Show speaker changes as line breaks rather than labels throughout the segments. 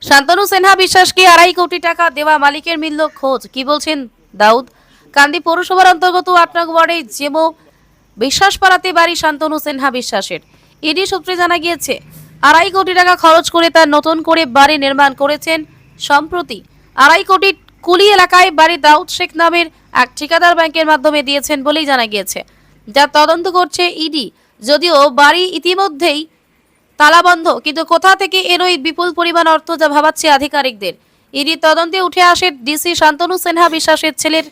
শান্তনু সিনহা বিশ্বাসকে 2.5 কোটি টাকা দেওয়া মালিকের মিলল খোঁজ। কি বলছেন দাউদ? কান্দি পৌরসভার অন্তর্গত 8 নং ওয়ার্ডে জেমো বিশ্বাসপাড়াতে বাড়ি শান্তনু সিনহা বিশ্বাসের। ইডি সূত্রে জানা গিয়েছে 2.5 কোটি টাকা খরচ করে তার নতুন করে বাড়ি নির্মাণ করেছেন। সম্প্রতি 2.5 কোটি কুলি এলাকায় বাড়ি দাউদ শেখ নামের এক ঠিকাদার ব্যাংকের মাধ্যমে দিয়েছেন বলেই জানা গিয়েছে, যা তদন্ত করছে ইডি। যদিও বাড়ি ইতিমধ্যেই তালাবন্ধ, কিন্তু কোথা থেকে এলো এই বিপুল পরিমাণ অর্থ, যা ভাবাচ্ছে আধিকারিকদের। ইডি তদন্তে উঠে আসে ডিসি শান্তনু সিনহা বিশ্বাসের ছেলের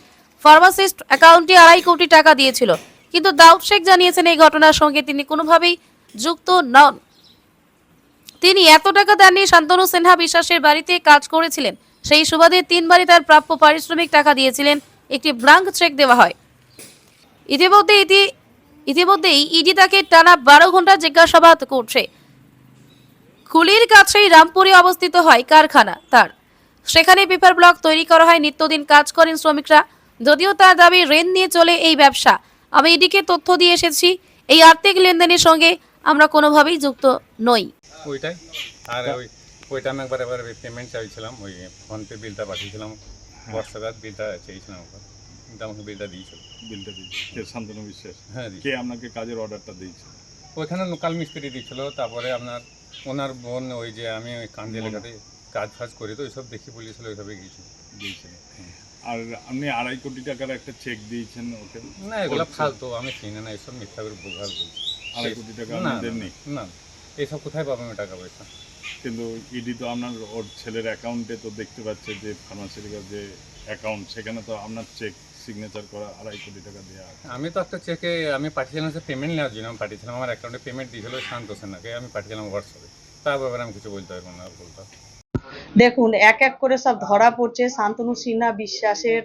ফার্মাসিস্ট অ্যাকাউন্টে 2.5 কোটি টাকা দিয়েছিল, কিন্তু দাউদ শেখ জানিয়েছেন এই ঘটনার সঙ্গে তিনি কোনোভাবেই যুক্ত নন। তিনি এত টাকা দেননি। শান্তনু সিনহা বিশ্বাসের বাড়িতে কাজ করেছিলেন, সেই সুবাদে 3 বারই তার প্রাপ্য পারিশ্রমিক টাকা দিয়েছিলেন। একটি ব্লাঙ্ক চেক দেওয়া হয়। ইতিমধ্যেই ইডি তাকে টানা 12 ঘন্টা জিজ্ঞাসাবাদ করছে। কুলির কাছেই রামপুরে অবস্থিত হয় কারখানা তার, সেখানে পেপার ব্লক তৈরি করা হয়। নিত্যদিন কাজ করেন শ্রমিকরা। যদিও তার দাবি ঋণ নিয়ে চলে এই ব্যবসা। আমি ইডিকে তথ্য দিয়ে এসেছি, এই আর্থিক লেনদেনের সঙ্গে আমরা কোনোভাবেই যুক্ত নই।
ওইটাই আর ওইটা আমি একবার পেমেন্ট চাইছিলাম, ওই ফোনপে বিলটা পাঠিয়েছিলাম, হোয়াটসঅ্যাপে বিলটা চেয়েছিলাম ওখানে, কিন্তু আমাকে বিলটা দিয়েছিল।
বিলটা দিয়েছে কে? শান্তনু বিশ্বাস।
হ্যাঁ,
কে আপনাকে কাজের অর্ডারটা দিয়েছে?
ওইখানে লোকাল মিস্ত্রি দিয়েছিল। তারপরে ওনার বোন, ওই যে আমি ওই কান্দি এলাকাতে কাজ ফাজ করি, তো ওইসব দেখি বলেছিল, ওইভাবে গিয়েছিল।
দিয়েছেন। আর আপনি 2.5 কোটি টাকার একটা চেক দিয়েছেন ওকে?
না, এগুলো ফালতু, আমি চিনি না, এইসব মিথ্যা করে বোঝার বলছি।
2.5 কোটি টাকা
না
আপনি দেননি?
না, এইসব কোথায় পাবো আমি টাকা পয়সা?
কিন্তু ইডি তো আপনার ওর ছেলের অ্যাকাউন্টে তো দেখতে পাচ্ছে যে ফার্মাসিউটিক্যাল যে অ্যাকাউন্ট, সেখানে তো আপনার চেক সিগনেচার করা 2.5 কোটি টাকা দেওয়া আছে।
আমি তো একটা চেকে আমি পাঠিয়েছিলাম, সে পেমেন্ট নেওয়ার জন্য আমি পাঠিয়েছিলাম। আমার অ্যাকাউন্টে পেমেন্ট দিয়েছিল শান্ত সেনাকে, আমি পাঠিয়েছিলাম হোয়াটসঅ্যাপে। তার ব্যাপারে আমি কিছু বলতে পারবো না, বলতাম।
দেখুন, এক এক করে সব ধরা পড়ছে। শান্তনু সিনহা বিশ্বাসের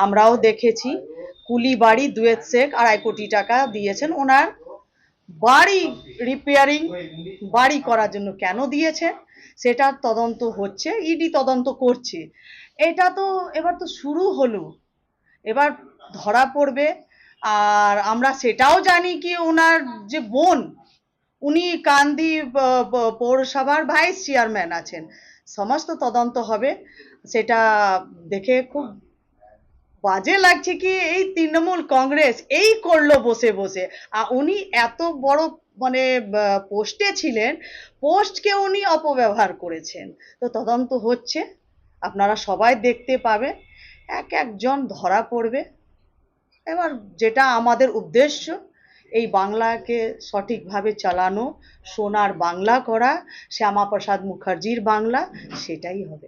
আমরাও দেখেছি, কুলি বাড়ি দুয়েত শেখ 2.5 কোটি টাকা দিয়েছেন ওনার বাড়ি রিপেয়ারিং, বাড়ি করার জন্য। কেন দিয়েছে সেটার তদন্ত হচ্ছে, ইডি তদন্ত করছে। এটা তো এবার তো শুরু হলো, এবার ধরা পড়বে। আর আমরা সেটাও জানি কি ওনার যে বোন, উনি কান্দি পৌরসভার ভাইস চেয়ারম্যান আছেন। সমস্ত তদন্ত হবে। সেটা দেখে খুব বাজে লাগছে কি এই তৃণমূল কংগ্রেস এই করলো বসে বসে। উনি এত বড় মানে পোস্টে ছিলেন, পোস্টকে উনি অপব্যবহার করেছেন। তো তদন্ত হচ্ছে, আপনারা সবাই দেখতে পাবে, এক একজন ধরা পড়বে। এবার যেটা আমাদের উদ্দেশ্য, এই বাংলাকে সঠিকভাবে চালানো, সোনার বাংলা করা, শ্যামাপ্রসাদ মুখার্জির বাংলা, সেটাই হবে।